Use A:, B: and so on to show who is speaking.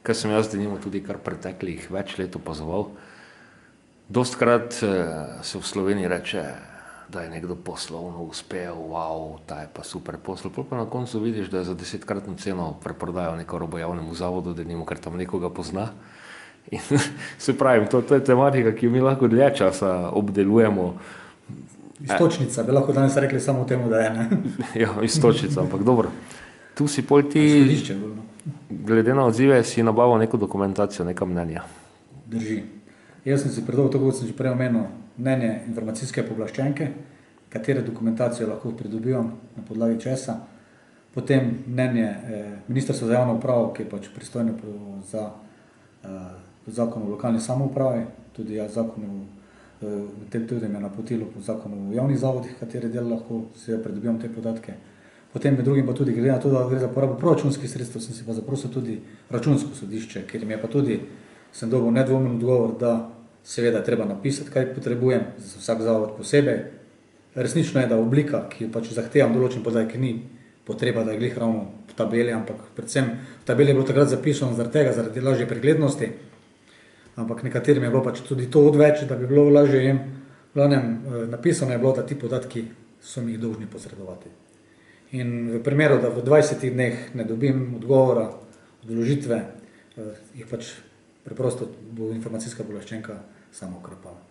A: kar sem jaz denimo tudi kar preteklih več let opazoval. Dostkrat se v Sloveniji reče, da je nekdo poslovno uspel, wow, ta je pa super posel. Pol pa na koncu vidiš, da je za 10-kratno ceno preprodajal neko robo javnemu zavodu, denimo, ker tam nekoga pozna. In se pravim, to je tematika, ki jo mi lahko dlje časa obdelujemo.
B: Iztočnica, bi lahko danes rekli samo temu, da je, ne?
A: Ja, iztočnica, ampak dobro. Tu si pol ti,
B: Izhodišče,
A: glede na odzive, si nabavil neko dokumentacijo, neka mnenja.
B: Drži. Jaz sem si predolgo, tako kot sem že prej omenil, mnenje informacijske pooblaščenke, katere dokumentacijo lahko pridobivam na podlagi česa. Potem mnenje Ministrstva za javno upravo, ki je pač pristojno za zakon o lokalni samoupravi, tudi jaz tudi me napotilo po zakonu o javnih zavodih, katere del lahko se pridobivam te podatke. Potem med drugim pa tudi, glede na to, da gre za porabo proračunskih sredstev, sem si pa zaprosil tudi Računsko sodišče, ker mi je pa tudi, sem dobil nedvomen odgovor, da seveda treba napisati, kaj potrebujem, za vsak zavod posebej. Resnično je, da oblika, ki pač zahtevam določen podatek, ni potreba, da je glih ravno v tabeli, ampak predvsem v tabeli je bilo takrat zapisano zaradi lažje preglednosti, ampak nekaterim je bilo pač tudi to odveč, da bi bilo lažje jim. V glavnem napisano je bilo, da ti podatki so mi jih dolžni posredovati. In v primeru, da v 20 dneh ne dobim odgovora, odložitve, jih pač preprosto bo informacijska pooblaščenka sama ukrepala.